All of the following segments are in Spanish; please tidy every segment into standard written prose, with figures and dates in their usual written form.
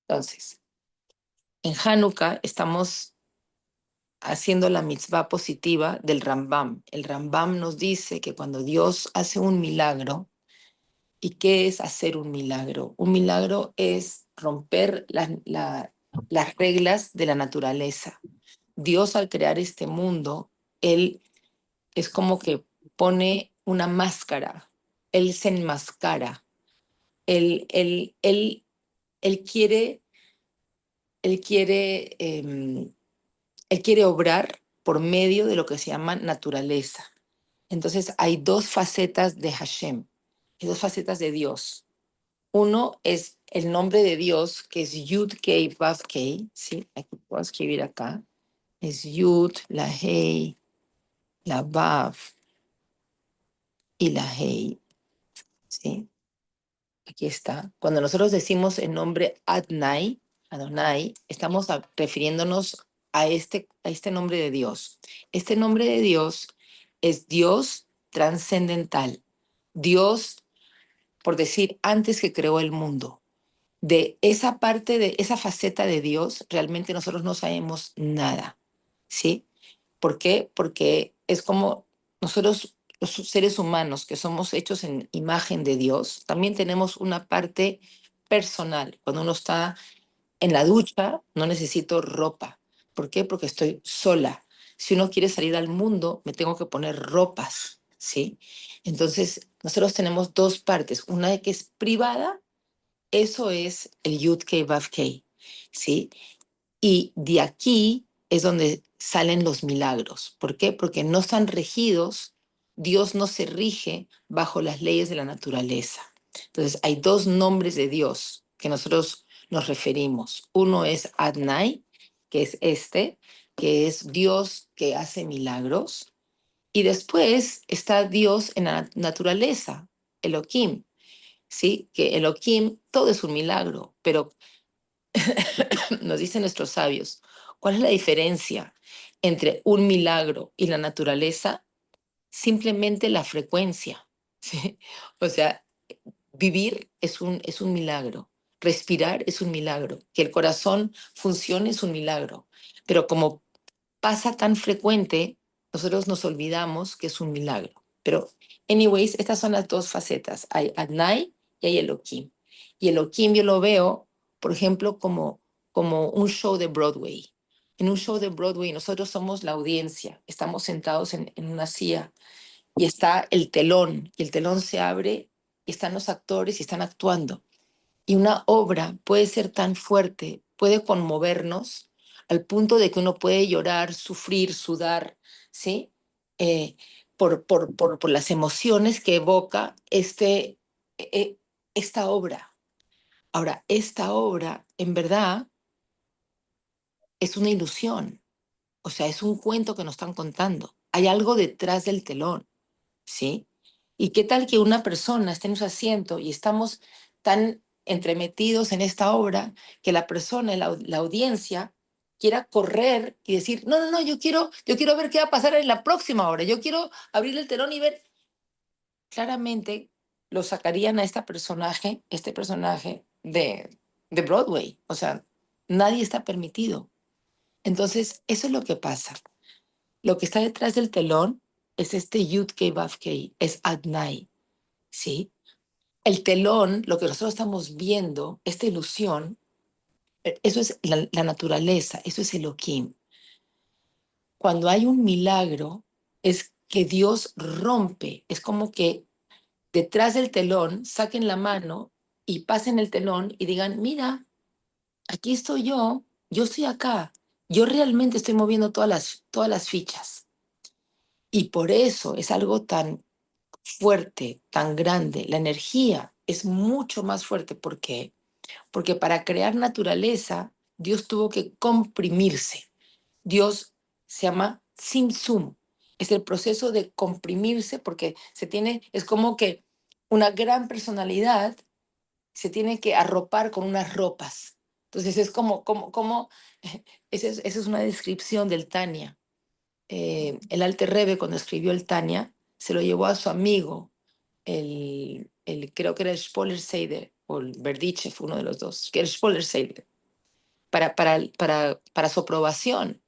Entonces, en Hanukkah estamos haciendo la mitzvah positiva del Rambam. El Rambam nos dice que cuando Dios hace un milagro, ¿y qué es hacer un milagro? Un milagro es romper las reglas de la naturaleza. Dios al crear este mundo, Él es como que pone una máscara, Él se enmascara, Él, él, él, él quiere, él quiere, em, Él quiere obrar por medio de lo que se llama naturaleza. Entonces hay dos facetas de Hashem, hay dos facetas de Dios. Uno es el nombre de Dios, que es Yud Kei Vav Kei, ¿sí? Aquí puedo escribir acá. Es Yud, la Hei, la Vav y la Hei, ¿sí? Aquí está. Cuando nosotros decimos el nombre Adonai, Adonai, estamos refiriéndonos a este nombre de Dios. Este nombre de Dios es Dios trascendental. Dios, por decir, antes que creó el mundo. De esa parte, de esa faceta de Dios, realmente nosotros no sabemos nada, ¿sí? ¿Por qué? Porque es como nosotros, los seres humanos que somos hechos en imagen de Dios, también tenemos una parte personal. Cuando uno está en la ducha, no necesito ropa. ¿Por qué? Porque estoy sola. Si uno quiere salir al mundo, me tengo que poner ropas, ¿sí? Entonces, nosotros tenemos dos partes. Una que es privada, eso es el Yud Kei Vav Kei, ¿sí? Y de aquí es donde salen los milagros. ¿Por qué? Porque no están regidos, Dios no se rige bajo las leyes de la naturaleza. Entonces, hay dos nombres de Dios que nosotros nos referimos. Uno es Adnai, que es este, que es Dios que hace milagros. Y después está Dios en la naturaleza, Elohim, ¿sí? Que Elohim, todo es un milagro, pero nos dicen nuestros sabios, ¿cuál es la diferencia entre un milagro y la naturaleza? Simplemente la frecuencia, ¿sí? O sea, vivir es un milagro, respirar es un milagro, que el corazón funcione es un milagro, pero como pasa tan frecuente, nosotros nos olvidamos que es un milagro. Pero, anyways, estas son las dos facetas. Hay Adnai y hay Elohim. Y Elohim yo lo veo, por ejemplo, como un show de Broadway. En un show de Broadway nosotros somos la audiencia, estamos sentados en una silla y está el telón, y el telón se abre y están los actores y están actuando. Y una obra puede ser tan fuerte, puede conmovernos al punto de que uno puede llorar, sufrir, sudar, ¿sí? Eh, por las emociones que evoca eh, esta obra. Ahora, esta obra, en verdad, es una ilusión, o sea, es un cuento que nos están contando. Hay algo detrás del telón, ¿sí? ¿Y qué tal que una persona esté en su asiento y estamos tan entremetidos en esta obra que la persona, la audiencia, quiera correr y decir, no, no, no, yo quiero ver qué va a pasar en la próxima hora, yo quiero abrir el telón y ver? Claramente lo sacarían a este personaje de Broadway, o sea, nadie está permitido. Entonces, eso es lo que pasa. Lo que está detrás del telón es este Yud Kei Vav Kei, es Adnai, ¿sí? El telón, lo que nosotros estamos viendo, esta ilusión, eso es la naturaleza, eso es Elohim. Cuando hay un milagro, es que Dios rompe, es como que detrás del telón saquen la mano y pasen el telón y digan, mira, aquí estoy yo estoy acá, yo realmente estoy moviendo todas las fichas. Y por eso es algo tan fuerte, tan grande, la energía es mucho más fuerte. ¿Por qué? Porque para crear naturaleza, Dios tuvo que comprimirse. Dios se llama Tzimtzum. Es el proceso de comprimirse porque es como que una gran personalidad se tiene que arropar con unas ropas. Entonces es esa es una descripción del Tania. El Alter Rebbe, cuando escribió el Tania, se lo llevó a su amigo, creo que era el Spoiler Seider, o el Berdichev, uno de los dos, que el Spoiler para su aprobación.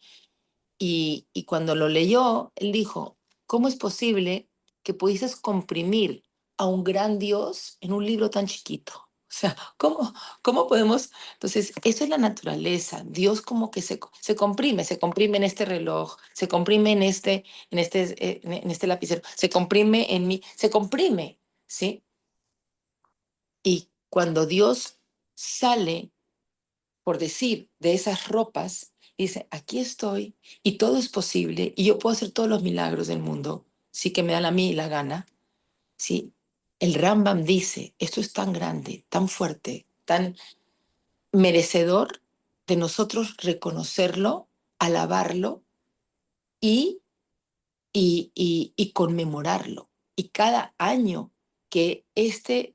Y cuando lo leyó, él dijo, ¿cómo es posible que pudieses comprimir a un gran Dios en un libro tan chiquito? O sea, ¿cómo podemos? Entonces, eso es la naturaleza. Dios como que se comprime en este reloj, se comprime en este lapicero, se comprime en mí, se comprime, ¿sí? Y cuando Dios sale, por decir, de esas ropas, dice, aquí estoy y todo es posible y yo puedo hacer todos los milagros del mundo, sí que me dan a mí la gana, ¿sí? El Rambam dice, esto es tan grande, tan fuerte, tan merecedor de nosotros reconocerlo, alabarlo y, y conmemorarlo. Y cada año que este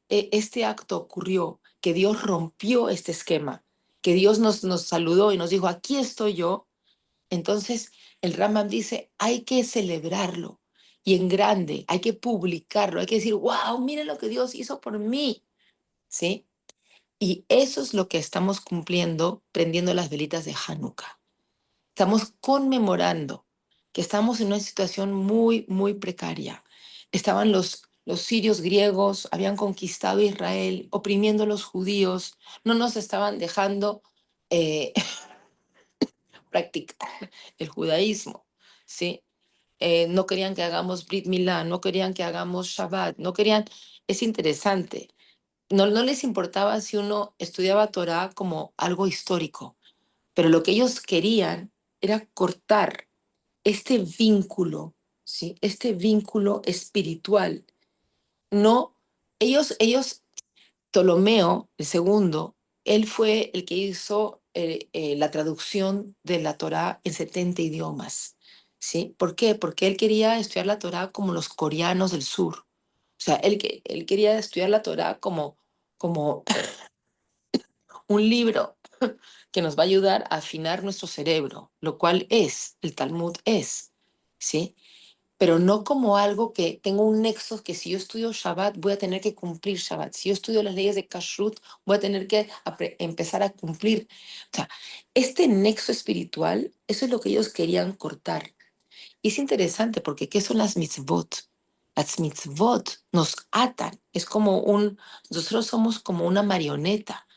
acto ocurrió, que Dios rompió este esquema, que Dios nos saludó y nos dijo, aquí estoy yo, entonces el Rambam dice, hay que celebrarlo y en grande, hay que publicarlo, hay que decir, wow, miren lo que Dios hizo por mí, ¿sí? Y eso es lo que estamos cumpliendo prendiendo las velitas de Hanukkah. Estamos conmemorando que estamos en una situación muy, muy precaria. Estaban los sirios griegos, habían conquistado Israel, oprimiendo a los judíos, no nos estaban dejando practicar el judaísmo, ¿sí? No querían que hagamos Brit Milá, no querían que hagamos Shabbat, no querían, es interesante, no les importaba si uno estudiaba Torah como algo histórico, pero lo que ellos querían era cortar este vínculo, ¿sí? Este vínculo espiritual. No, ellos Ptolomeo el segundo, él fue el que hizo la traducción de la Torá en 70 idiomas. ¿Sí? ¿Por qué? Porque él quería estudiar la Torá como los coreanos del sur. O sea, él quería estudiar la Torá como un libro que nos va a ayudar a afinar nuestro cerebro, lo cual es, el Talmud es, ¿sí? Pero no como algo que tengo un nexo que si yo estudio Shabbat voy a tener que cumplir Shabbat. Si yo estudio las leyes de Kashrut voy a tener que empezar a cumplir. O sea, este nexo espiritual, eso es lo que ellos querían cortar. Y es interesante porque ¿qué son las mitzvot? Las mitzvot nos atan. Es como nosotros somos como una marioneta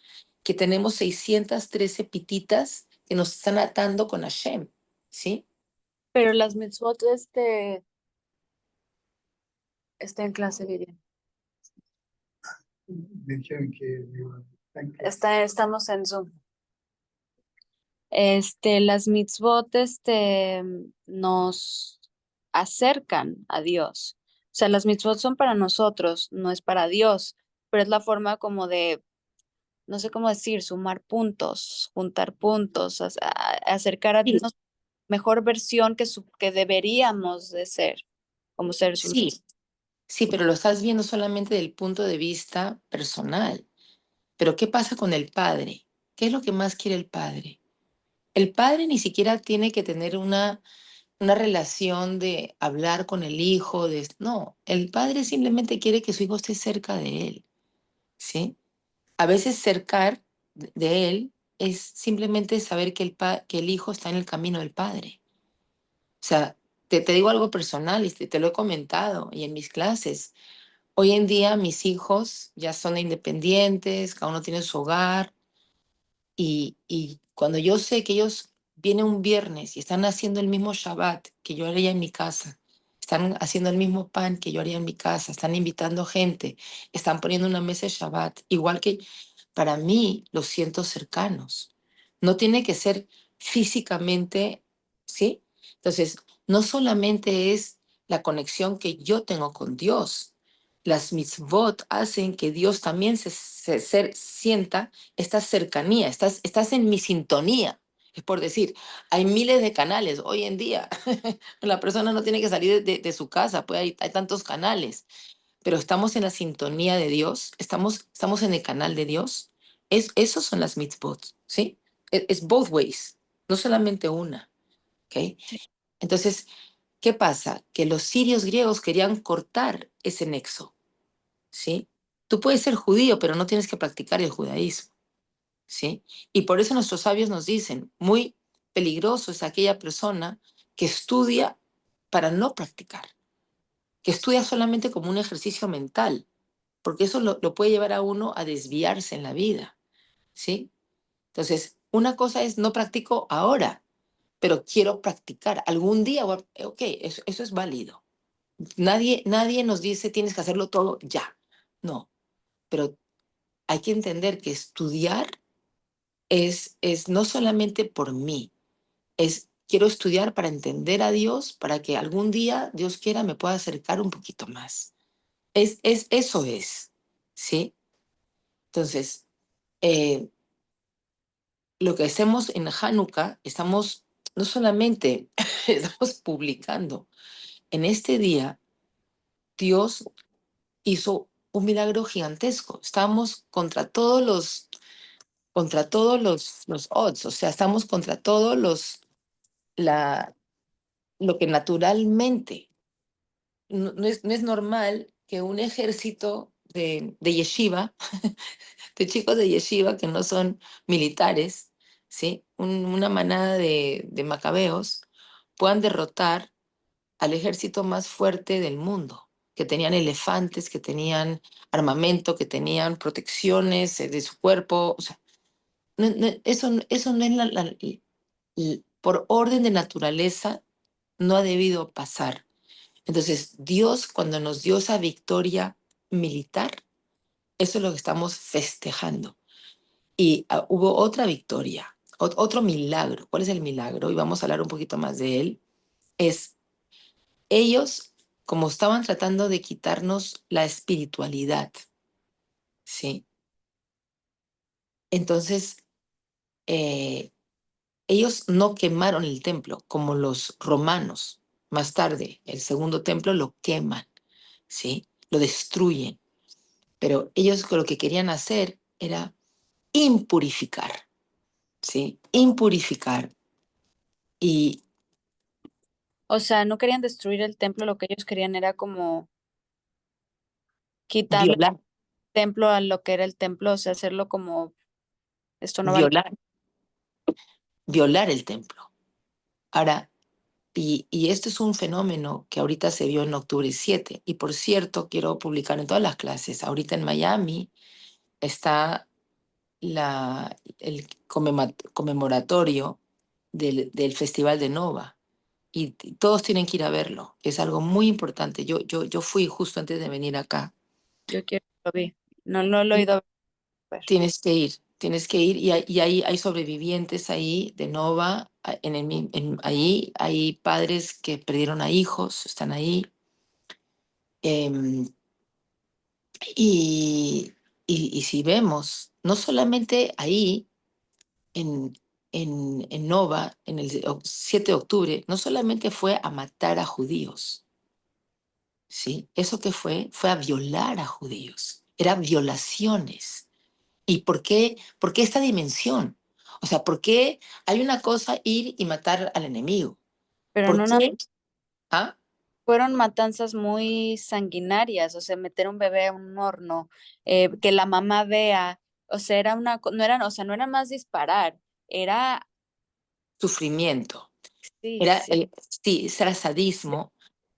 que tenemos 613 pititas que nos están atando con Hashem, ¿sí? Pero las mitzvot, está en clase, Vivian. Dijeron que Estamos en Zoom. Las mitzvot, nos acercan a Dios. O sea, las mitzvot son para nosotros, no es para Dios, pero es la forma como de, no sé cómo decir, sumar puntos, juntar puntos, acercar a Sí, una mejor versión que deberíamos de ser como seres humanos. sí, sí, pero lo estás viendo solamente del punto de vista personal. Pero ¿qué pasa con el padre? ¿Qué es lo que más quiere el padre? El padre ni siquiera tiene que tener una relación de hablar con el hijo, no, el padre simplemente quiere que su hijo esté cerca de él, ¿sí? A veces cercar de él es simplemente saber que el hijo está en el camino del padre. O sea, te digo algo personal y te lo he comentado y en mis clases. Hoy en día mis hijos ya son independientes, cada uno tiene su hogar y cuando yo sé que ellos vienen un viernes y están haciendo el mismo Shabbat que yo haría en mi casa, están haciendo el mismo pan que yo haría en mi casa, están invitando gente, están poniendo una mesa de Shabbat, igual que para mí los siento cercanos. No tiene que ser físicamente, ¿sí? Entonces, no solamente es la conexión que yo tengo con Dios, las mitzvot hacen que Dios también sienta esta cercanía, estás en mi sintonía. Es por decir, hay miles de canales hoy en día. La persona no tiene que salir de su casa, pues hay tantos canales, pero estamos en la sintonía de Dios, estamos en el canal de Dios. Esos son las mitzvot, ¿sí? Es both ways, no solamente una, ¿ok? Sí. Entonces, ¿qué pasa? Que los sirios griegos querían cortar ese nexo, ¿sí? Tú puedes ser judío, pero no tienes que practicar el judaísmo, ¿sí? Y por eso nuestros sabios nos dicen, muy peligroso es aquella persona que estudia para no practicar, que estudia solamente como un ejercicio mental, porque eso lo puede llevar a uno a desviarse en la vida, ¿sí? Entonces, una cosa es no practico ahora, pero quiero practicar. Algún día, ok, eso es válido. Nadie nos dice tienes que hacerlo todo ya. No, pero hay que entender que estudiar es no solamente por mí, es quiero estudiar para entender a Dios, para que algún día, Dios quiera, me pueda acercar un poquito más. Eso es, ¿sí? Entonces, eh, lo que hacemos en Hanukkah, estamos no solamente estamos publicando, en este día Dios hizo un milagro gigantesco. Estamos contra todos los odds, o sea, estamos contra todos lo que naturalmente no es normal que un ejército de yeshiva, de chicos de yeshiva que no son militares, ¿sí? Una manada de macabeos puedan derrotar al ejército más fuerte del mundo, que tenían elefantes, que tenían armamento, que tenían protecciones de su cuerpo. O sea, eso no es por orden de naturaleza, no ha debido pasar. Entonces, Dios, cuando nos dio esa victoria militar, eso es lo que estamos festejando. Y hubo otra victoria, otro milagro. ¿Cuál es el milagro? Y vamos a hablar un poquito más de él. Es ellos, como estaban tratando de quitarnos la espiritualidad, ¿sí? Entonces, eh, ellos no quemaron el templo como los romanos. Más tarde, el segundo templo lo queman, ¿sí? Lo destruyen. Pero ellos lo que querían hacer era impurificar, ¿sí? Impurificar y O sea, no querían destruir el templo, lo que ellos querían era como quitarle violar, el templo a lo que era el templo, o sea, hacerlo como esto no vale. violar, violar el templo. Ahora, y esto es un fenómeno que ahorita se vio en octubre 7. Y por cierto, quiero publicar en todas las clases. Ahorita en Miami está el conmemoratorio del Festival de Nova. Y todos tienen que ir a verlo. Es algo muy importante. Yo fui justo antes de venir acá. Yo quiero, lo vi. No, no lo he ido a ver. Tienes que ir y hay sobrevivientes ahí de Nova, ahí hay padres que perdieron a hijos, están ahí. em, y si vemos, no solamente ahí en Nova, en el 7 de octubre, no solamente fue a matar a judíos, ¿sí? Eso que fue a violar a judíos, eran violaciones. ¿Y por qué esta dimensión? O sea, ¿por qué hay una cosa ir y matar al enemigo? Pero ¿Por no nada, qué? ¿Ah? fueron matanzas muy sanguinarias, o sea, meter un bebé a un horno, que la mamá vea, o sea, era no eran, o sea, no era más disparar, era, Sufrimiento. sí, Era sí, sí, era sadismo,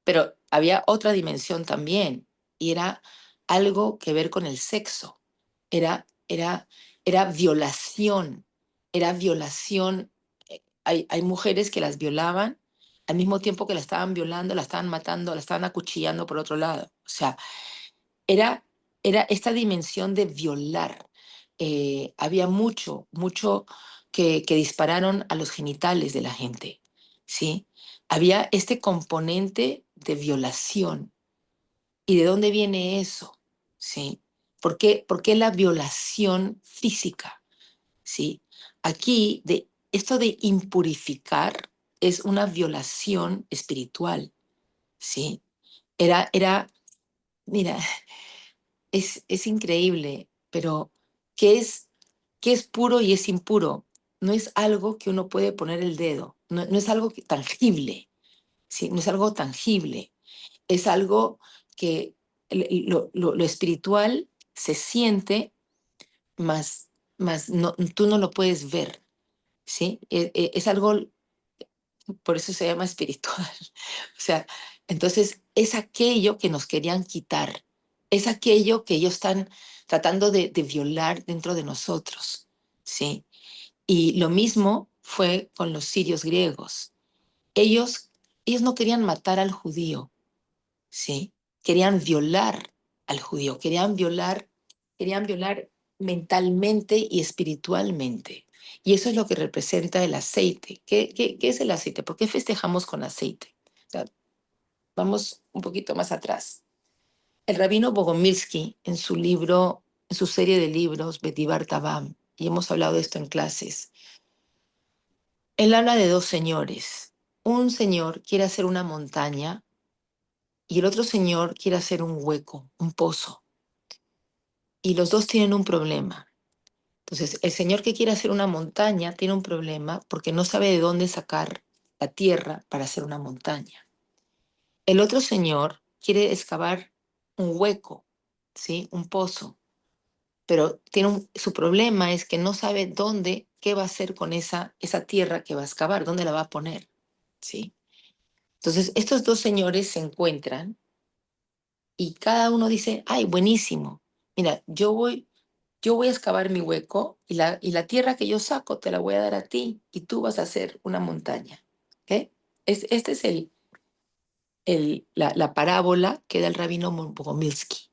pero había otra dimensión también, y era algo que ver con el sexo. Era, era, era violación, era violación. Hay mujeres que las violaban al mismo tiempo que la estaban violando, la estaban matando, la estaban acuchillando por otro lado. O sea, era, era esta dimensión de violar. Había mucho que dispararon a los genitales de la gente, ¿sí? Había este componente de violación. ¿Y de dónde viene eso? ¿Sí? ¿Por qué la violación física? ¿Sí? Aquí, esto de impurificar es una violación espiritual, ¿sí? Mira, es increíble, pero ¿qué es, qué es puro y es impuro? No es algo que uno puede poner el dedo, no es algo tangible, ¿sí? No es algo tangible, es algo que lo espiritual se siente, más no, tú no lo puedes ver, ¿sí? Es algo, por eso se llama espiritual. O sea, entonces es aquello que nos querían quitar, es aquello que ellos están tratando de violar dentro de nosotros, ¿sí? Y lo mismo fue con los sirios griegos. Ellos, ellos no querían matar al judío, ¿sí? Querían violar al judío, querían violar mentalmente y espiritualmente. Y eso es lo que representa el aceite. ¿Qué es el aceite? ¿Por qué festejamos con aceite? O sea, vamos un poquito más atrás. El rabino Bogomirsky, en su libro, en su serie de libros, Betibar Tabam, y hemos hablado de esto en clases, él habla de dos señores. Un señor quiere hacer una montaña y el otro señor quiere hacer un hueco, un pozo. Y los dos tienen un problema. Entonces, el señor que quiere hacer una montaña tiene un problema porque no sabe de dónde sacar la tierra para hacer una montaña. El otro señor quiere excavar un hueco, ¿sí? Un pozo, pero su problema es que no sabe dónde, qué va a hacer con esa tierra que va a excavar, dónde la va a poner, ¿sí? Entonces, estos dos señores se encuentran y cada uno dice, ay, buenísimo, mira, yo voy a excavar mi hueco y la tierra que yo saco te la voy a dar a ti y tú vas a hacer una montaña. ¿Ok? Esta es la parábola que da el rabino Bogomilsky.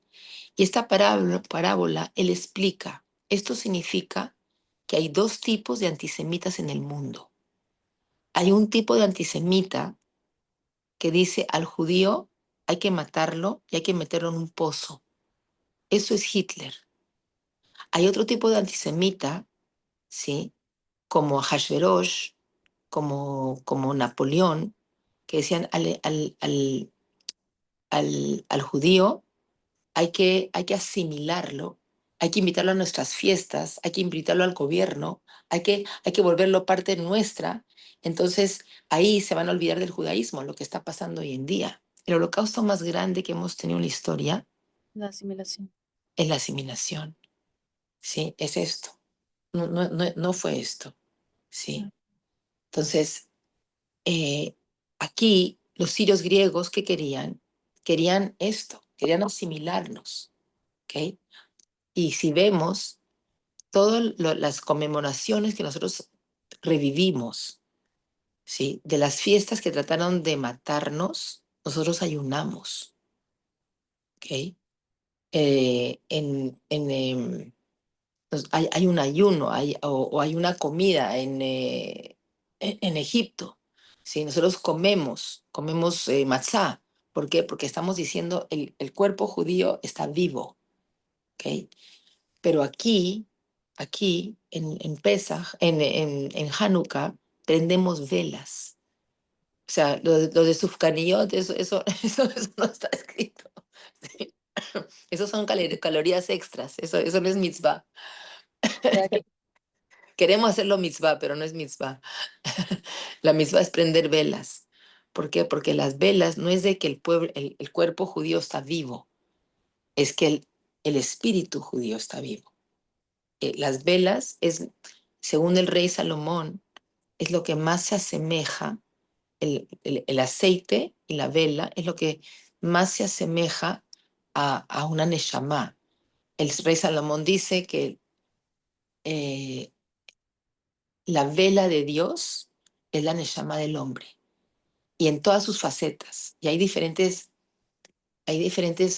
Y esta parábola, él explica, esto significa que hay dos tipos de antisemitas en el mundo. Hay un tipo de antisemita que dice al judío hay que matarlo y hay que meterlo en un pozo. Eso es Hitler. Hay otro tipo de antisemita, ¿sí? Como Hashverosh, como Napoleón, que decían al judío hay que asimilarlo, hay que invitarlo a nuestras fiestas, hay que invitarlo al gobierno, hay que volverlo parte nuestra. Entonces ahí se van a olvidar del judaísmo, lo que está pasando hoy en día. El holocausto más grande que hemos tenido en la historia La asimilación. es la asimilación, ¿sí? Es esto. No fue esto, ¿sí? Claro. Entonces, aquí los sirios griegos, ¿qué querían? Querían esto, querían asimilarnos, ¿ok? Y si vemos todas las conmemoraciones que nosotros revivimos, ¿sí? De las fiestas que trataron de matarnos, nosotros ayunamos, ¿ok? Hay un ayuno o hay una comida en Egipto. ¿Sí? Nosotros comemos matzá. ¿Por qué? Porque estamos diciendo el cuerpo judío está vivo. ¿Ok? Pero aquí en Pesaj, en Hanukkah, prendemos velas. O sea, lo de Sufganiyot, eso no está escrito. ¿Sí? Esos son calorías extras, eso no es mitzvah. Ya que Queremos hacerlo mitzvah, pero no es mitzvah. La mitzvah es prender velas. ¿Por qué? Porque las velas no es de que el cuerpo judío está vivo, es que el espíritu judío está vivo. Las velas es, según el rey Salomón, es lo que más se asemeja, el aceite y la vela es lo que más se asemeja a una neshama. El rey Salomón dice que eh, la vela de Dios es la neshama del hombre y en todas sus facetas. Y hay diferentes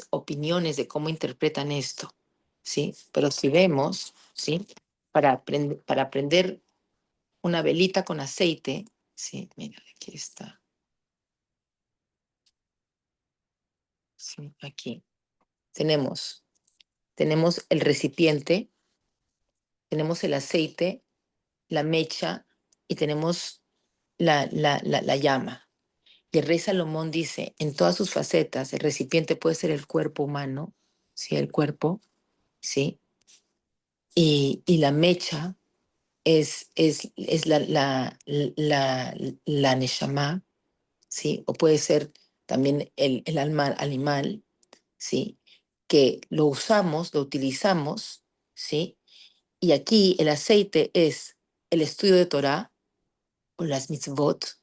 opiniones de cómo interpretan esto, ¿sí? Pero si vemos, ¿sí? Para prender una velita con aceite, ¿sí? Mira, aquí está, ¿sí? Aquí. Tenemos el recipiente, tenemos el aceite, la mecha y tenemos la llama. Y el rey Salomón dice, en todas sus facetas, el recipiente puede ser el cuerpo humano, ¿sí? El cuerpo, ¿sí? Y la mecha es la neshama, ¿sí? O puede ser también el alma animal, ¿sí? que lo usamos, lo utilizamos, ¿sí? Y aquí el aceite es el estudio de Torah o las mitzvot,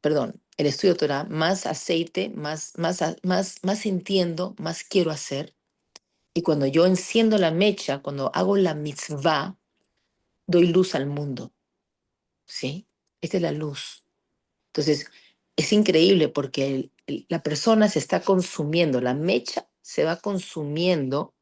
perdón, el estudio de Torah, más aceite, más entiendo, más quiero hacer. Y cuando yo enciendo la mecha, cuando hago la mitzvah, doy luz al mundo, ¿sí? Esta es la luz. Entonces, es increíble porque la persona se está consumiendo, la mecha se va consumiendo,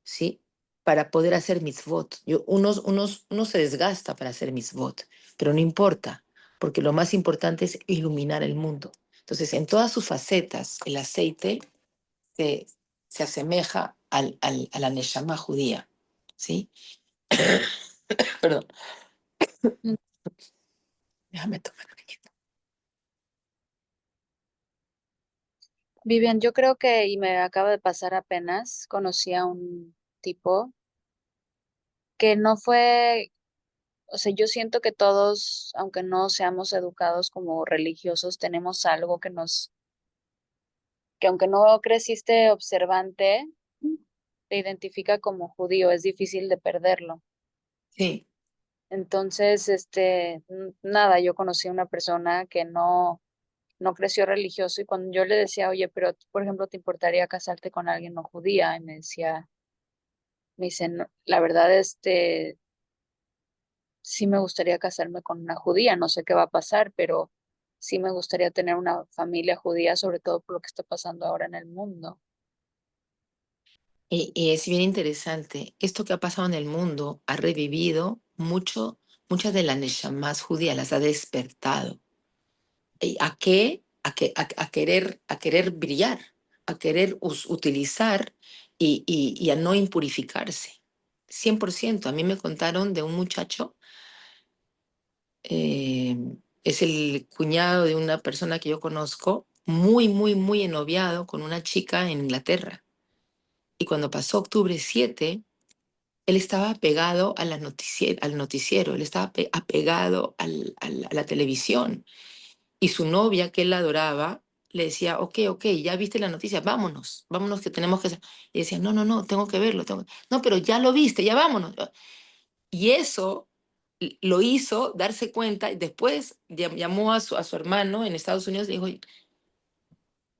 ¿sí? Para poder hacer mitzvot. Uno se desgasta para hacer mitzvot, pero no importa, porque lo más importante es iluminar el mundo. Entonces, en todas sus facetas, el aceite se, se asemeja a la neshama judía, ¿sí? Perdón, Mm. déjame tomar un poquito. Vivian, yo creo que, y me acaba de pasar apenas, conocí a un tipo que no fue, o sea, yo siento que todos, aunque no seamos educados como religiosos, tenemos algo que aunque no creciste observante, te identifica como judío, es difícil de perderlo. Sí, Entonces, nada, yo conocí a una persona que no creció religioso y cuando yo le decía, oye, pero por ejemplo, ¿te importaría casarte con alguien no judía? Y me dice, "No, la verdad, sí me gustaría casarme con una judía, no sé qué va a pasar, pero sí me gustaría tener una familia judía, sobre todo por lo que está pasando ahora en el mundo". y es bien interesante. Esto que ha pasado en el mundo ha revivido muchas de las neshamás judías, las ha despertado. ¿Y a qué? A querer brillar, a querer utilizar y a no impurificarse. 100%. A mí me contaron de un muchacho, eh, es el cuñado de una persona que yo conozco, muy, muy, muy enoviado con una chica en Inglaterra. Y cuando pasó octubre 7, él estaba apegado a al noticiero, él estaba apegado a la televisión. Y su novia, que él adoraba, le decía, ok, ok, ya viste la noticia, vámonos, vámonos que tenemos que hacer. Y decía, no, no, no, tengo que verlo. No, pero ya lo viste, ya vámonos. Y eso lo hizo darse cuenta y después llamó a su hermano en Estados Unidos y dijo,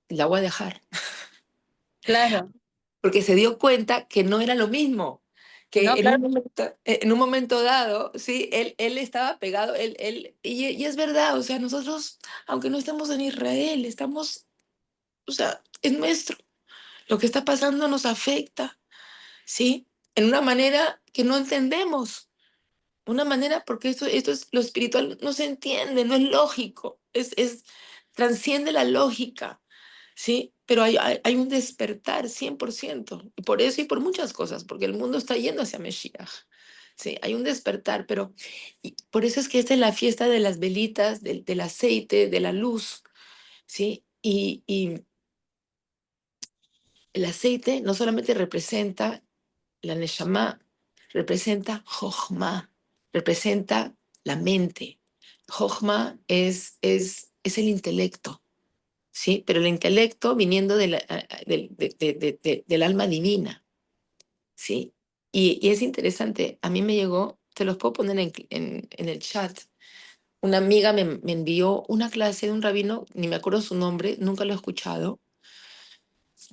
la voy a dejar. Claro, Porque se dio cuenta que no era lo mismo, no, que en claro, un momento dado, sí, él estaba pegado, y es verdad, o sea, nosotros, aunque no estemos en Israel, estamos, o sea, es nuestro, lo que está pasando nos afecta, ¿sí? En una manera que no entendemos, una manera, porque esto es, lo espiritual no se entiende, no es lógico, trasciende la lógica. ¿Sí? Pero hay un despertar 100%, y por eso y por muchas cosas, porque el mundo está yendo hacia Mesías. Sí, hay un despertar, pero y por eso es que esta es la fiesta de las velitas, del aceite, de la luz, ¿sí? Y el aceite no solamente representa la Neshama, representa Jochma, representa la mente. Jochma es el intelecto, ¿sí? Pero el intelecto viniendo del alma divina, ¿sí? Y es interesante, a mí me llegó, te los puedo poner en el chat, una amiga me envió una clase de un rabino, ni me acuerdo su nombre, nunca lo he escuchado,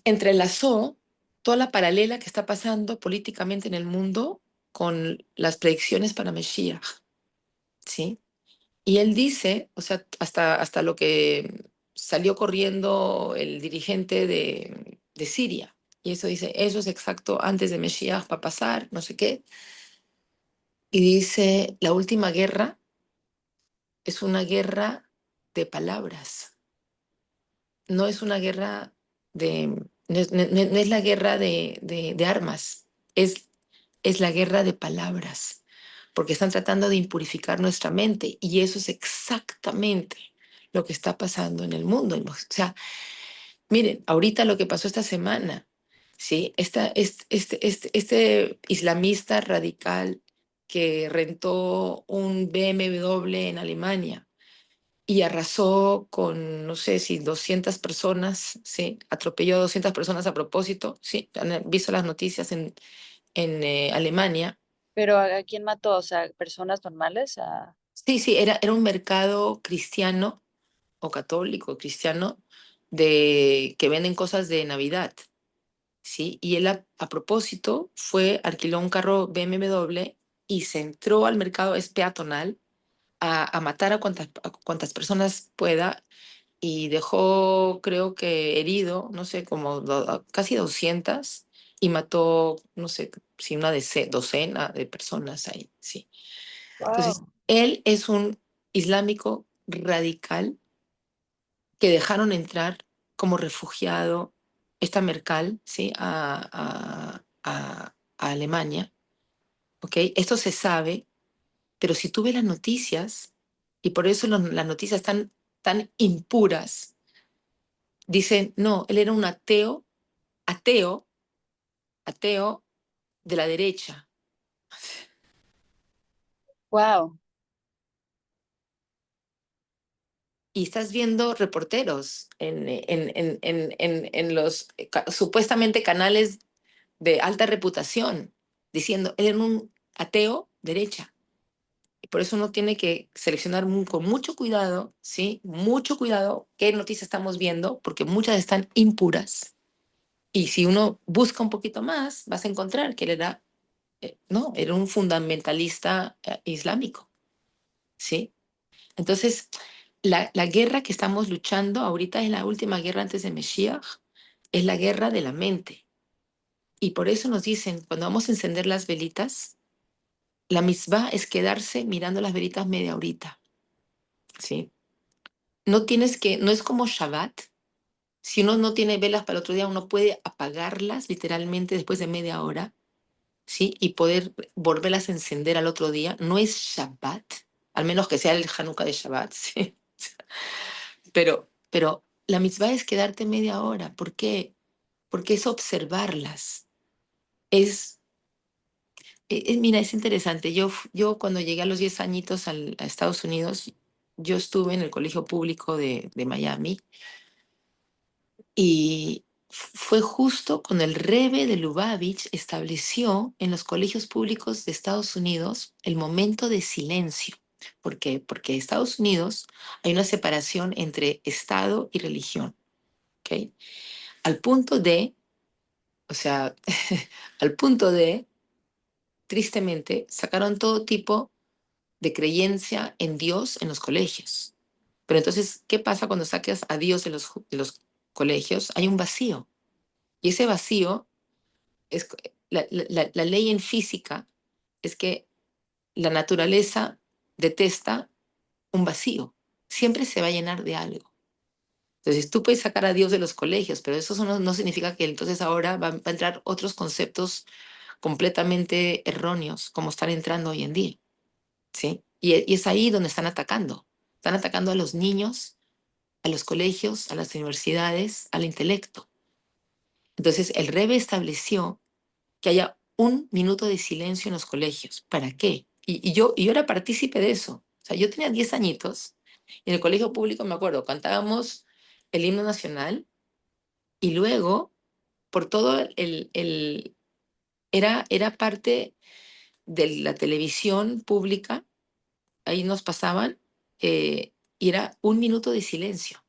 entrelazó toda la paralela que está pasando políticamente en el mundo con las predicciones para Mashiach, ¿sí? Y él dice, o sea, hasta lo que salió corriendo el dirigente de Siria. Y eso dice, eso es exacto, antes de Mesías va a pasar, no sé qué. Y dice, la última guerra es una guerra de palabras, no es una guerra no es la guerra de armas, es la guerra de palabras, porque están tratando de impurificar nuestra mente y eso es exactamente lo que está pasando en el mundo. O sea, miren, ahorita lo que pasó esta semana, ¿sí? Este islamista radical que rentó un BMW en Alemania y arrasó con, no sé si 200 personas, ¿sí? Atropelló a 200 personas a propósito, ¿sí? Han visto las noticias en Alemania. Pero ¿a quién mató? O sea, personas normales. Sí, sí, era un mercado cristiano o católico, cristiano, que venden cosas de Navidad, ¿sí? Y él a propósito alquiló un carro BMW y se entró al mercado, es peatonal, a matar a cuantas personas pueda y dejó, creo que herido, no sé, como casi 200 y mató, no sé, si una docena de personas ahí, sí. Entonces, Wow. él es un islámico radical que dejaron entrar como refugiado esta Merkel, ¿sí? A Alemania, ¿ok? Esto se sabe, pero si tú ves las noticias, y por eso las noticias están tan impuras, dicen, no, él era un ateo, ateo, ateo de la derecha. Wow. Y estás viendo reporteros en los supuestamente canales de alta reputación diciendo, él era un ateo derecha. Y por eso uno tiene que seleccionar con mucho cuidado, ¿sí? Mucho cuidado qué noticias estamos viendo, porque muchas están impuras. Y si uno busca un poquito más, vas a encontrar que él era, no, era un fundamentalista islámico, ¿sí? Entonces, la guerra que estamos luchando ahorita es la última guerra antes de Mesías, es la guerra de la mente. Y por eso nos dicen, cuando vamos a encender las velitas, la misbah es quedarse mirando las velitas media horita, ¿sí? No es como Shabbat. Si uno no tiene velas para el otro día, uno puede apagarlas literalmente después de media hora, ¿sí? Y poder volverlas a encender al otro día. No es Shabbat, al menos que sea el Hanukkah de Shabbat, ¿sí? Pero la mitzvah es quedarte media hora. ¿Por qué? Porque es observarlas. Es, mira, es interesante. Yo cuando llegué a los 10 añitos a Estados Unidos, yo estuve en el colegio público de Miami y fue justo cuando el Rebbe de Lubavitch estableció en los colegios públicos de Estados Unidos el momento de silencio. ¿Por qué? Porque en Estados Unidos hay una separación entre Estado y religión, ¿ok? Al punto de, o sea, al punto de, tristemente, sacaron todo tipo de creencia en Dios en los colegios. Pero entonces, ¿qué pasa cuando sacas a Dios de los colegios? Hay un vacío. Y ese vacío es la ley en física es que la naturaleza detesta un vacío. Siempre se va a llenar de algo. Entonces, tú puedes sacar a Dios de los colegios, pero eso no significa que entonces ahora va a entrar otros conceptos completamente erróneos como están entrando hoy en día, ¿sí? Y es ahí donde están atacando. Están atacando a los niños, a los colegios, a las universidades, al intelecto. Entonces, el Rebbe estableció que haya un minuto de silencio en los colegios. ¿Para qué? Y yo era partícipe de eso. O sea, yo tenía 10 añitos y en el colegio público, me acuerdo, cantábamos el himno nacional y luego, por todo era parte de la televisión pública, ahí nos pasaban, y era un minuto de silencio.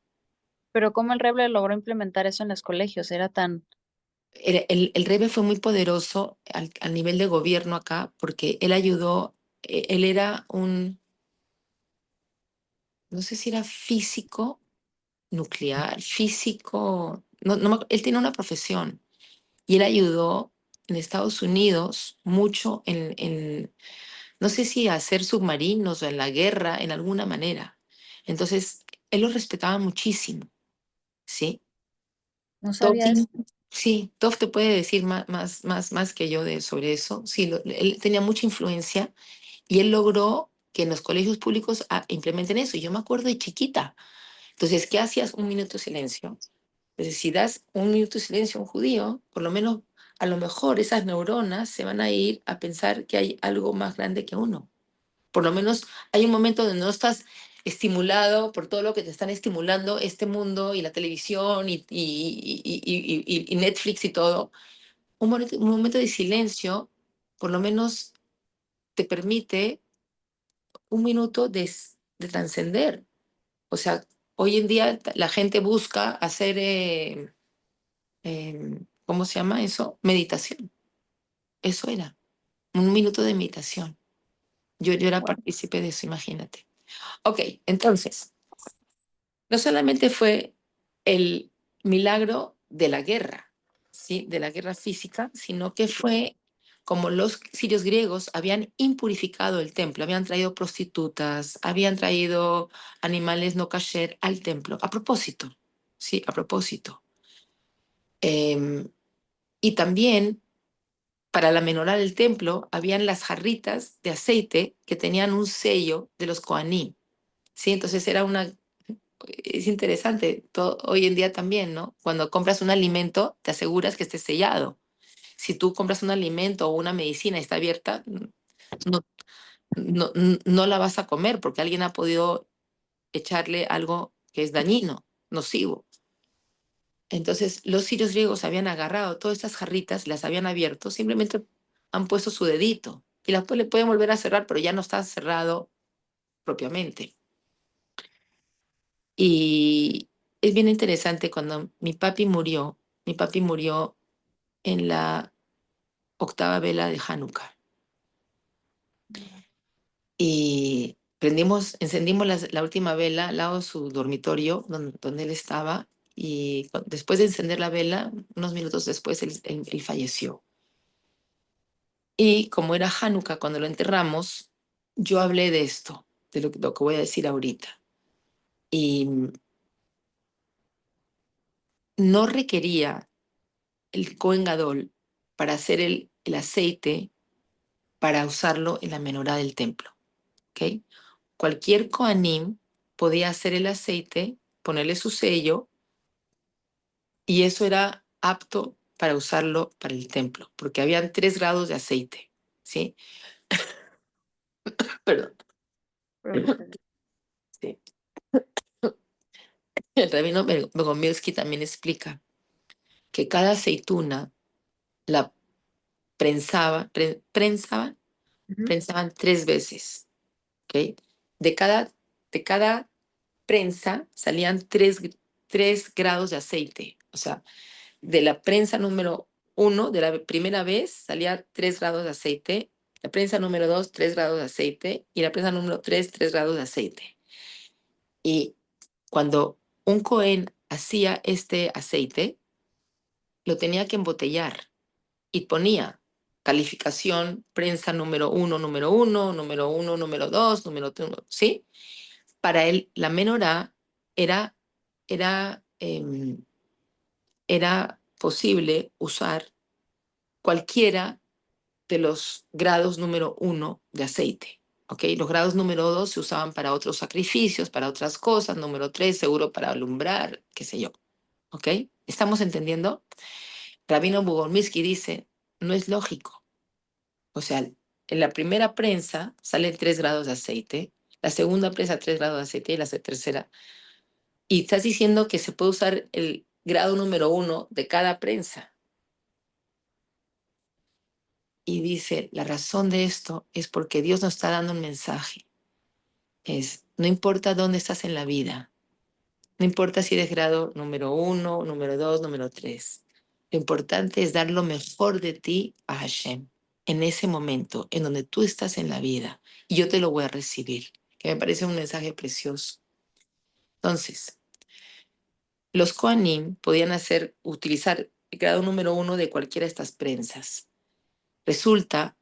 Pero ¿cómo el Reble logró implementar eso en los colegios? Era tan... El Rebe fue muy poderoso al nivel de gobierno acá porque él ayudó, él era no sé si era físico nuclear, físico, él tiene una profesión y él ayudó en Estados Unidos mucho no sé si a hacer submarinos o en la guerra, en alguna manera. Entonces, él lo respetaba muchísimo, ¿sí? No Tov, sabía eso. sí, Tov te puede decir más que yo sobre eso. Sí, él tenía mucha influencia y él logró que en los colegios públicos implementen eso. Y yo me acuerdo de chiquita. Entonces, ¿qué hacías? Un minuto de silencio. Entonces, si das un minuto de silencio a un judío, por lo menos, a lo mejor esas neuronas se van a ir a pensar que hay algo más grande que uno. Por lo menos hay un momento donde no estás estimulado por todo lo que te están estimulando este mundo y la televisión y Netflix y todo, un momento de silencio por lo menos te permite un minuto de trascender. O sea, hoy en día la gente busca hacer, ¿cómo se llama eso? Meditación. Eso era, un minuto de meditación. Yo era Wow. partícipe de eso, imagínate. Ok, entonces, no solamente fue el milagro de la guerra, ¿sí? De la guerra física, sino que fue como los sirios griegos habían impurificado el templo, habían traído prostitutas, habían traído animales no kasher al templo, a propósito, ¿sí? A propósito. Em, y también para la menorá del templo habían las jarritas de aceite que tenían un sello de los Kohanim, ¿sí? Entonces era una es interesante, hoy en día también, ¿no? Cuando compras un alimento, te aseguras que esté sellado. Si tú compras un alimento o una medicina y está abierta, no, no la vas a comer porque alguien ha podido echarle algo que es dañino, nocivo. Entonces, los sirios griegos habían agarrado todas estas jarritas, las habían abierto, simplemente han puesto su dedito y las le pueden volver a cerrar, pero ya no está cerrado propiamente. Y es bien interesante cuando mi papi murió en la octava vela de Hanukkah. Y encendimos la última vela al lado de su dormitorio, donde él estaba, y después de encender la vela, unos minutos después, él falleció. Y como era Hanukkah cuando lo enterramos, yo hablé de esto, de lo que voy a decir ahorita. Y no requería el Kohen Gadol para hacer el aceite para usarlo en la menorá del templo. ¿Ok? Cualquier Kohanim podía hacer el aceite, ponerle su sello, y eso era apto para usarlo para el templo, porque habían 3 grados de aceite, ¿sí? Perdón. Sí. El rabino Bogomilsky también explica que cada aceituna la Ujú. prensaban 3 veces, ¿ok? De cada, de cada prensa salían 3 grados de aceite. O sea, de la prensa número 1, de la primera vez, salía 3 grados de aceite. La prensa número 2, 3 grados de aceite. Y la prensa número 3, 3 grados de aceite. Y cuando un Cohen hacía este aceite, lo tenía que embotellar y ponía calificación, prensa número uno, número 2, número 3, ¿sí? Para él, la menorá era, era, era posible usar cualquiera de los grados número 1 de aceite. ¿Ok? Los grados número 2 se usaban para otros sacrificios, para otras cosas. Número 3 seguro para alumbrar, qué sé yo. ¿Ok? ¿Estamos entendiendo? Rabino Bugormisky dice, no es lógico. O sea, en la primera prensa salen 3 grados de aceite, la segunda prensa 3 grados de aceite y la tercera. Y estás diciendo que se puede usar el grado número 1 de cada prensa. Y dice, la razón de esto es porque Dios nos está dando un mensaje. No importa dónde estás en la vida, no importa si eres grado número 1, número 2, número 3. Lo importante es dar lo mejor de ti a Hashem en ese momento en donde tú estás en la vida y yo te lo voy a recibir, que me parece un mensaje precioso. Entonces, los Kohanim podían utilizar el grado número 1 de cualquiera de estas prensas. Resulta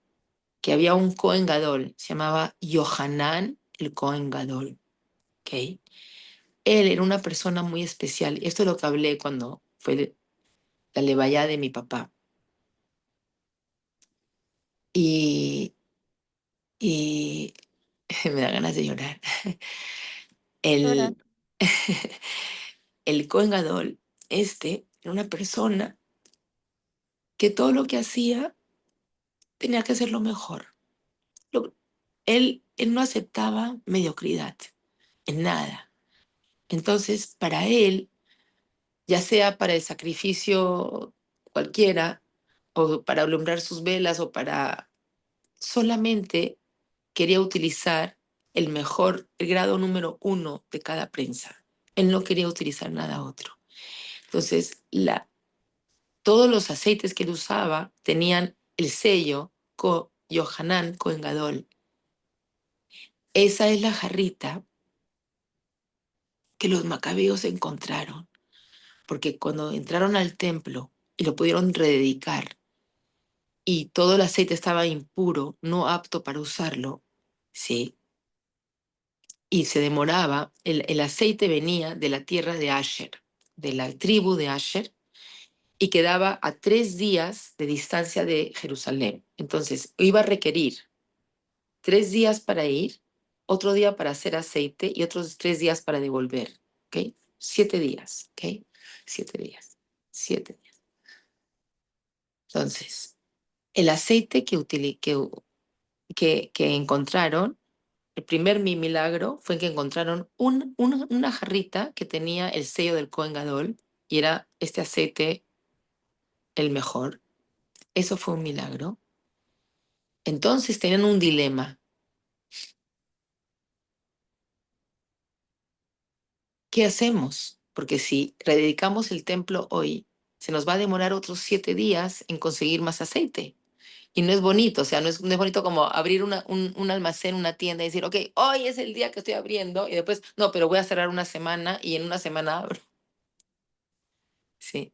que había un Cohen Gadol, se llamaba Yohanan el Cohen Gadol. ¿Ok? Él era una persona muy especial. Esto es lo que hablé cuando fue la levaya de mi papá. Y, y me da ganas de llorar. Llorar. El, el Cohen Gadol, era una persona que todo lo que hacía tenía que hacerlo mejor. Lo- él no aceptaba mediocridad. en nada. Entonces, para él, ya sea para el sacrificio cualquiera, o para alumbrar sus velas, o para solamente quería utilizar el mejor, el grado número 1 de cada prensa. Él no quería utilizar nada otro. Entonces, todos los aceites que él usaba tenían el sello Yohanan Cohen Gadol. Esa es la jarrita que los macabeos encontraron, porque cuando entraron al templo y lo pudieron rededicar y todo el aceite estaba impuro, no apto para usarlo, ¿sí? Y se demoraba, el aceite venía de la tierra de Asher, de la tribu de Asher, y quedaba a 3 días de distancia de Jerusalén. Entonces, iba a requerir 3 días para ir, otro día para hacer aceite y otros 3 días para devolver, ¿ok? 7 días, ¿ok? 7 días, 7 días. Entonces, el aceite que encontraron, el primer milagro fue que encontraron una jarrita que tenía el sello del Kohen Gadol y era este aceite el mejor. Eso fue un milagro. Entonces tenían un dilema. ¿Qué hacemos? Porque si rededicamos el templo hoy, se nos va a demorar otros 7 días en conseguir más aceite. Y no es bonito, o sea, no es bonito como abrir un almacén, una tienda y decir, ok, hoy es el día que estoy abriendo y después, no, pero voy a cerrar una semana y en una semana abro. Sí.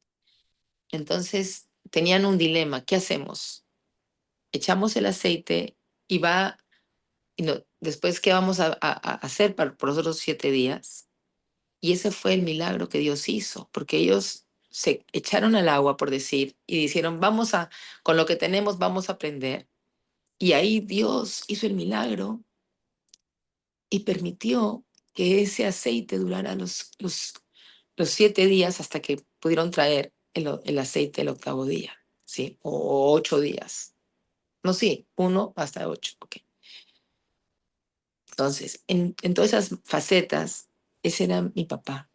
Entonces tenían un dilema, ¿qué hacemos? Echamos el aceite y después, ¿qué vamos a hacer por los otros 7 días? Y ese fue el milagro que Dios hizo, porque ellos se echaron al agua, por decir, y dijeron, con lo que tenemos, vamos a aprender. Y ahí Dios hizo el milagro y permitió que ese aceite durara los 7 días hasta que pudieron traer el aceite el octavo día, ¿sí? O 8 días. No, sí, 1 hasta 8, ok. Entonces, en todas esas facetas, ese era mi papá.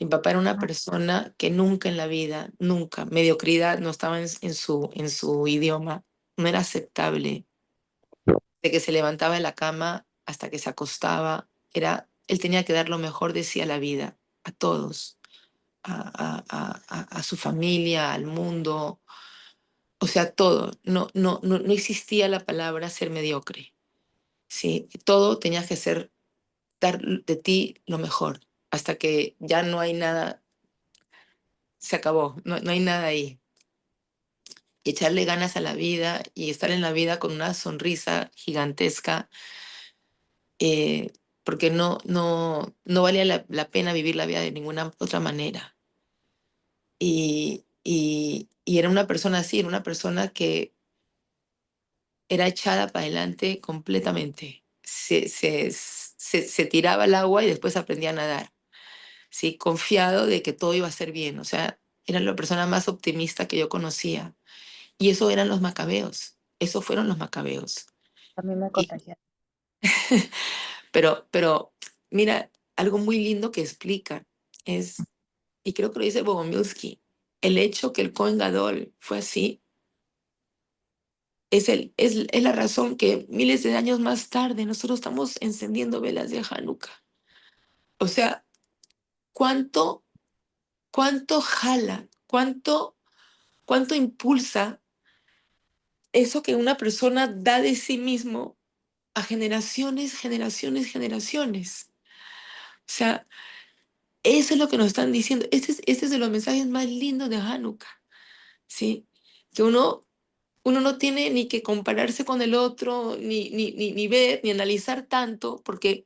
Mi papá era una persona que nunca en la vida, nunca, mediocridad no estaba en su idioma, no era aceptable. De que se levantaba de la cama hasta que se acostaba, él tenía que dar lo mejor de sí a la vida, a todos, a su familia, al mundo, o sea, todo. No existía la palabra ser mediocre, ¿sí? Todo tenías que dar de ti lo mejor, hasta que ya no hay nada, se acabó, no hay nada ahí. Y echarle ganas a la vida y estar en la vida con una sonrisa gigantesca, eh, porque no valía la pena vivir la vida de ninguna otra manera. Y era una persona así, era una persona que era echada para adelante completamente. Se tiraba al agua y después aprendía a nadar, ¿sí? Confiado de que todo iba a ser bien. O sea, era la persona más optimista que yo conocía. Y eso eran los macabeos. Eso fueron los macabeos. A mí me Y, contagiaron. pero mira, algo muy lindo que explica es, y creo que lo dice Bogomilsky, el hecho que el Kohen Gadol fue así es la razón que miles de años más tarde nosotros estamos encendiendo velas de Hanukkah. O sea, cuánto, cuánto jala, cuánto impulsa eso que una persona da de sí mismo a generaciones, generaciones, generaciones. O sea, eso es lo que nos están diciendo. Este es de los mensajes más lindos de Hanukkah, ¿sí? Que uno no tiene ni que compararse con el otro, ni ver, ni analizar tanto, porque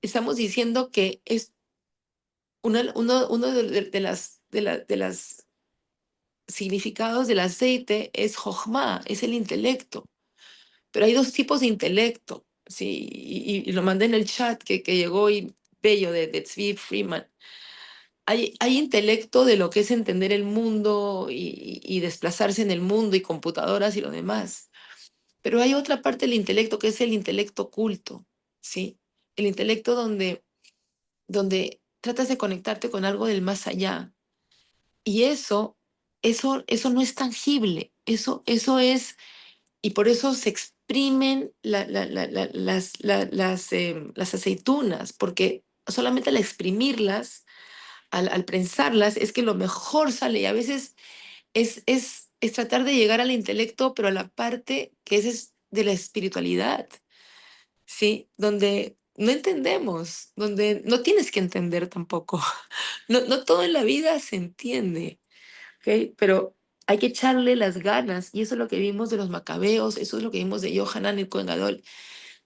estamos diciendo que es uno de las significados del aceite es Jochma, es el intelecto. Pero hay dos tipos de intelecto, ¿sí? Y lo mandé en el chat que llegó y bello de Tzvi Freeman. Hay intelecto de lo que es entender el mundo y desplazarse en el mundo y computadoras y lo demás. Pero hay otra parte del intelecto que es el intelecto culto, ¿sí? el intelecto donde tratas de conectarte con algo del más allá. Y eso no es tangible, eso es, y por eso se exprimen las aceitunas, porque solamente al exprimirlas, al prensarlas, es que lo mejor sale. Y a veces es tratar de llegar al intelecto, pero a la parte que es de la espiritualidad, ¿sí? Donde no entendemos, donde no tienes que entender tampoco. No todo en la vida se entiende, ¿ok? Pero hay que echarle las ganas, y eso es lo que vimos de los macabeos, eso es lo que vimos de Yohanan el Cohen Gadol.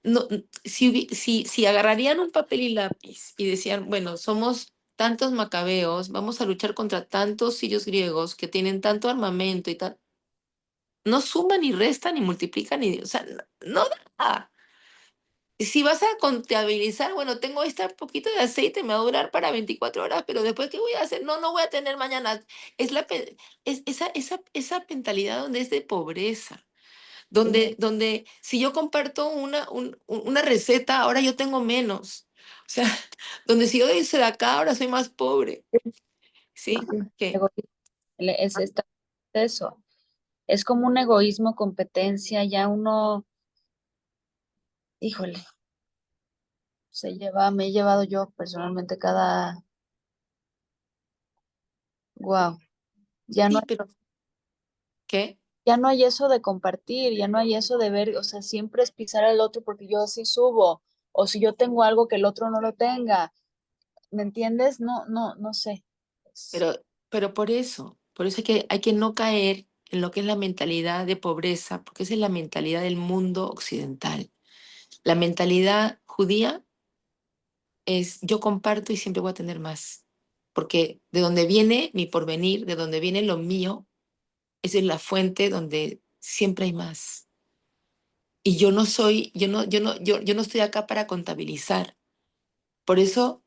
No, si agarrarían un papel y lápiz y decían, bueno, somos tantos macabeos, vamos a luchar contra tantos sirios griegos que tienen tanto armamento y tal, no suman ni restan ni multiplican ni, o sea, no da. Si vas a contabilizar, bueno, tengo este poquito de aceite, me va a durar para 24 horas, pero después, ¿qué voy a hacer? No voy a tener mañana. Es esa mentalidad donde es de pobreza, donde si yo comparto una receta, ahora yo tengo menos. O sea, donde si yo doy de acá, ahora soy más pobre. ¿Sí? ¿Qué? Egoísmo, eso. Es como un egoísmo, competencia, ya uno, híjole, me he llevado yo personalmente wow, ya no, Sí, pero ¿qué? ya no hay eso de compartir, ya no hay eso de ver, o sea, siempre es pisar al otro porque yo así subo, o si yo tengo algo que el otro no lo tenga, ¿me entiendes? No sé. Es Pero por eso hay que no caer en lo que es la mentalidad de pobreza, porque esa es la mentalidad del mundo occidental. La mentalidad judía es yo comparto y siempre voy a tener más, porque de donde viene mi porvenir, de donde viene lo mío, esa es la fuente donde siempre hay más. Y yo no soy, yo no estoy acá para contabilizar. Por eso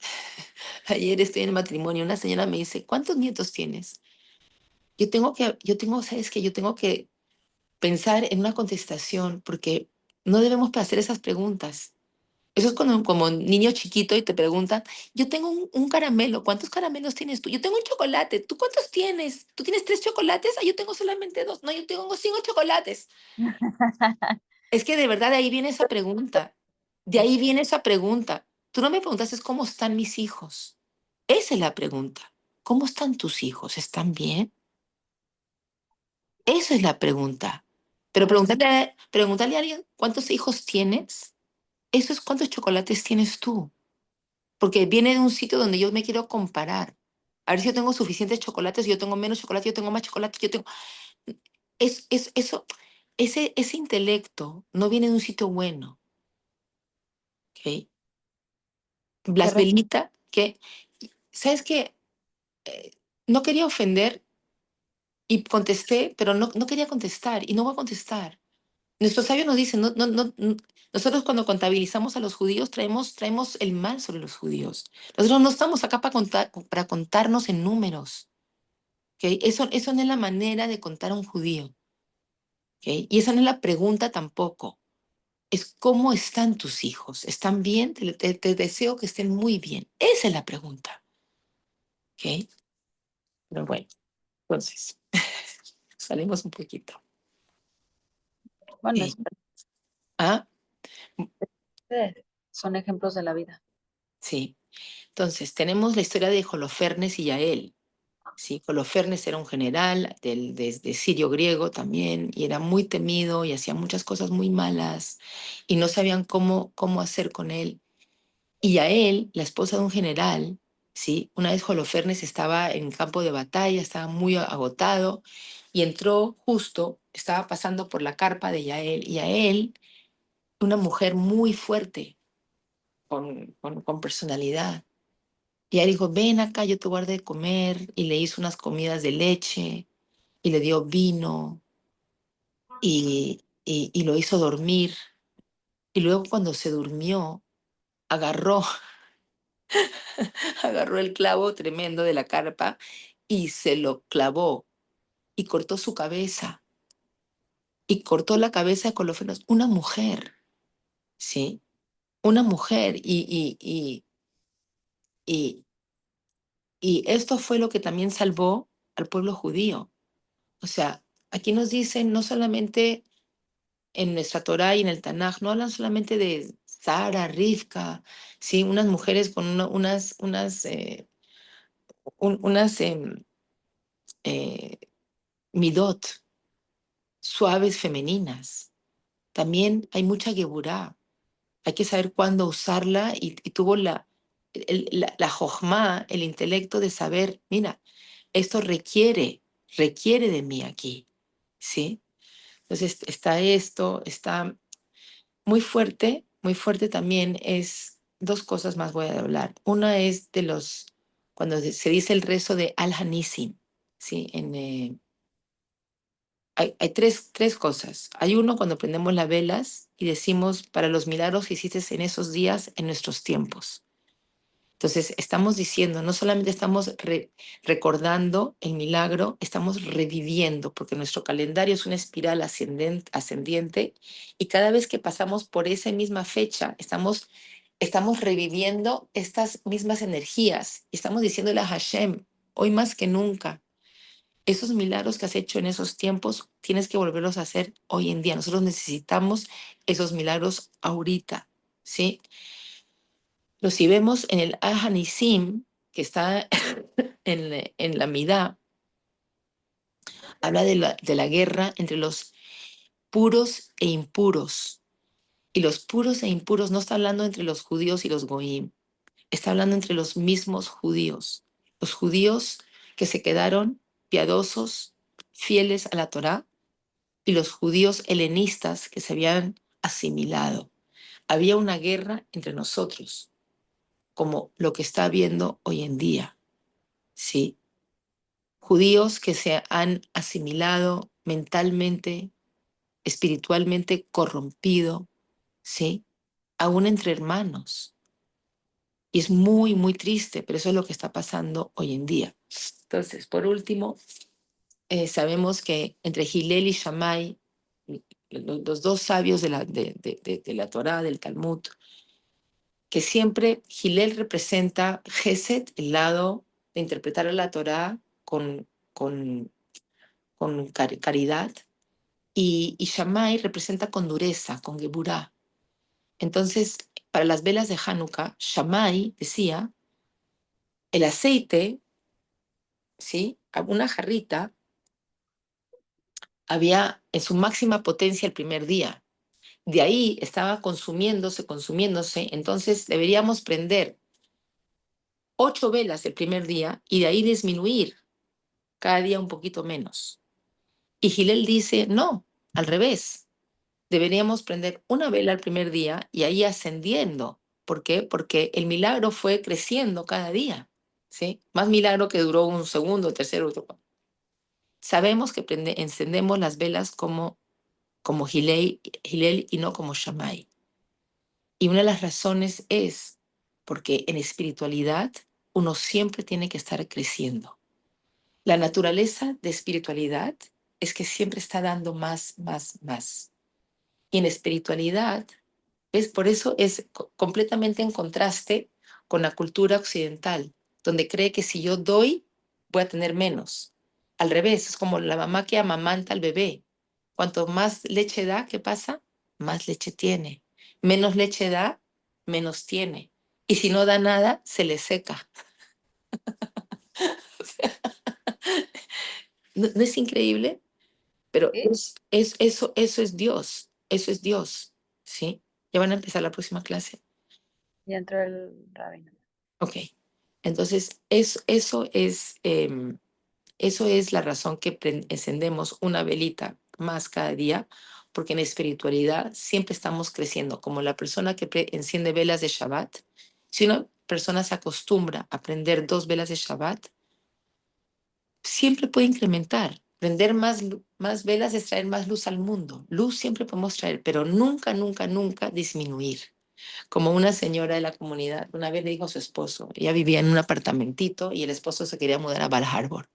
ayer estoy en el matrimonio, una señora me dice, ¿cuántos nietos tienes? ¿Sabes qué? Yo tengo que pensar en una contestación, porque no debemos hacer esas preguntas. Eso es cuando como niño chiquito y te preguntan, yo tengo un caramelo, ¿cuántos caramelos tienes tú? Yo tengo un chocolate, ¿tú cuántos tienes? ¿Tú tienes 3 chocolates? Ah, yo tengo solamente 2. No, yo tengo 5 chocolates. Es que de verdad de ahí viene esa pregunta. De ahí viene esa pregunta. Tú no me preguntaste cómo están mis hijos. Esa es la pregunta. ¿Cómo están tus hijos? ¿Están bien? Esa es la pregunta. Pero preguntarle a alguien cuántos hijos tienes, eso es cuántos chocolates tienes tú. Porque viene de un sitio donde yo me quiero comparar. A ver si yo tengo suficientes chocolates, yo tengo menos chocolates, yo tengo más chocolates, yo tengo... eso, ese intelecto no viene de un sitio bueno, ¿ok? que Las velitas, que, ¿sabes qué? Eh, no quería ofender y contesté, pero no quería contestar y no voy a contestar. Nuestros sabios nos dicen, nosotros cuando contabilizamos a los judíos traemos el mal sobre los judíos. Nosotros no estamos acá para contarnos en números. ¿Ok? Eso no es la manera de contar a un judío. ¿Ok? Y esa no es la pregunta tampoco. Es cómo están tus hijos. ¿Están bien? Te deseo que estén muy bien. Esa es la pregunta. ¿Ok? Pero bueno, entonces, salimos un poquito. bueno, Eh, ah, son ejemplos de la vida. sí. Entonces, tenemos la historia de Holofernes y Yael. Sí, Holofernes era un general desde sirio griego también, y era muy temido y hacía muchas cosas muy malas, y no sabían cómo hacer con él. Y a él, la esposa de un general, ¿sí? Una vez Holofernes estaba en campo de batalla, estaba muy agotado, y entró justo, estaba pasando por la carpa de Yael, y a él, una mujer muy fuerte, con personalidad. Y él dijo, ven acá, yo te guardé de comer, y le hizo unas comidas de leche, y le dio vino, y lo hizo dormir. Y luego cuando se durmió, agarró agarró el clavo tremendo de la carpa y se lo clavó y cortó su cabeza y cortó la cabeza de Colófernes, una mujer, ¿sí? una mujer y, y esto fue lo que también salvó al pueblo judío. O sea, aquí nos dicen no solamente en nuestra Torá y en el Tanaj, no hablan solamente de Sara, Rivka, ¿sí? Unas mujeres con unas eh, midot suaves femeninas. También hay mucha geburá. Hay que saber cuándo usarla y tuvo la jojma, el intelecto de saber, mira, esto requiere de mí aquí, ¿sí? Entonces está esto, está muy fuerte también es, dos cosas más voy a hablar. Una es de cuando se dice el rezo de Al-Hanisim, ¿sí? Hay tres cosas. Hay uno cuando prendemos las velas y decimos para los milagros que hiciste en esos días, en nuestros tiempos. Entonces, estamos diciendo, no solamente estamos recordando el milagro, estamos reviviendo, porque nuestro calendario es una espiral ascendiente y cada vez que pasamos por esa misma fecha, estamos reviviendo estas mismas energías y estamos diciéndole a Hashem, hoy más que nunca, esos milagros que has hecho en esos tiempos, tienes que volverlos a hacer hoy en día. Nosotros necesitamos esos milagros ahorita, ¿sí? Pero si vemos en el Ahanisim, que está en la Midá, habla de la guerra entre los puros e impuros. Y los puros e impuros no está hablando entre los judíos y los goim, está hablando entre los mismos judíos. Los judíos que se quedaron piadosos, fieles a la Torá, y los judíos helenistas que se habían asimilado. Había una guerra entre nosotros, como lo que está habiendo hoy en día, ¿sí? Judíos que se han asimilado mentalmente, espiritualmente corrompido, ¿sí? Aún entre hermanos. Y es muy, muy triste, pero eso es lo que está pasando hoy en día. Entonces, por último, sabemos que entre Hillel y Shammai, los dos sabios de la Torá, del Talmud, que siempre Hillel representa Gesed, el lado de interpretar la Torá con caridad, y Shammai representa con dureza, con geburá. Entonces, para las velas de Hanukkah, Shammai decía, el aceite, ¿sí? Una jarrita había en su máxima potencia el primer día. De ahí estaba consumiéndose. Entonces deberíamos prender 8 velas el primer día y de ahí disminuir cada día un poquito menos. Y Gilel dice, no, al revés. Deberíamos prender una vela el primer día y ahí ascendiendo. ¿Por qué? Porque el milagro fue creciendo cada día, ¿sí? Más milagro que duró un segundo, tercero, otro. Sabemos que encendemos las velas como Hillel y no como Shammai. Y una de las razones es porque en espiritualidad uno siempre tiene que estar creciendo. La naturaleza de espiritualidad es que siempre está dando más, más, más. Y en espiritualidad, ¿ves? Por eso es completamente en contraste con la cultura occidental, donde cree que si yo doy, voy a tener menos. Al revés, es como la mamá que amamanta al bebé. Cuanto más leche da, ¿qué pasa? Más leche tiene. Menos leche da, menos tiene. Y si no da nada, se le seca. ¿No es increíble? Pero Sí. eso es Dios. Eso es Dios. ¿Sí? Ya van a empezar la próxima clase. Ya entró el rabino. Ok. Entonces, eso es la razón que encendemos una velita más cada día, porque en espiritualidad siempre estamos creciendo. Como la persona que enciende velas de Shabbat, si una persona se acostumbra a prender 2 velas de Shabbat, siempre puede incrementar. Prender más velas es traer más luz al mundo. Luz siempre podemos traer, pero nunca, nunca, nunca disminuir. Como una señora de la comunidad, una vez le dijo a su esposo, ella vivía en un apartamentito y el esposo se quería mudar a Bar Harbor.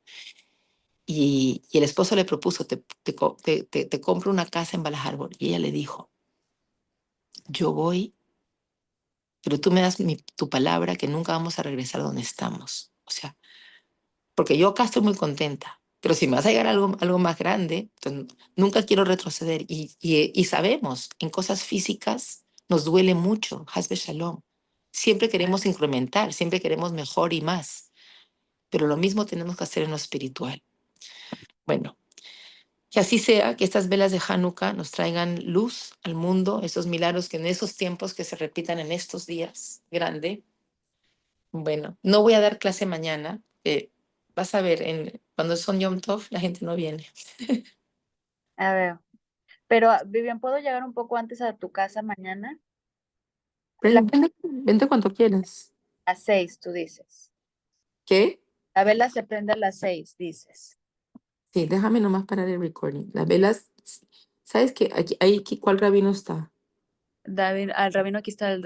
Y el esposo le propuso, te compro una casa en Bar Harbor. Y ella le dijo, yo voy pero tú me das tu palabra que nunca vamos a regresar donde estamos. O sea, porque yo acá estoy muy contenta, pero si me vas a llegar a algo más grande, entonces nunca quiero retroceder. Y sabemos, en cosas físicas nos duele mucho, Hasbe Shalom. Siempre queremos incrementar, siempre queremos mejor y más, pero lo mismo tenemos que hacer en lo espiritual. Bueno, que así sea, que estas velas de Hanukkah nos traigan luz al mundo, esos milagros que en esos tiempos que se repitan en estos días, grande. Bueno, no voy a dar clase mañana. Vas a ver, cuando son Yom Tov, la gente no viene. A ver, pero Vivian, ¿puedo llegar un poco antes a tu casa mañana? Vente cuando quieras. A las 6, tú dices. ¿Qué? La vela se prende a las 6, dices. Sí, déjame nomás parar el recording. Las velas, ¿sabes qué? ¿Cuál rabino está? David, al rabino aquí está el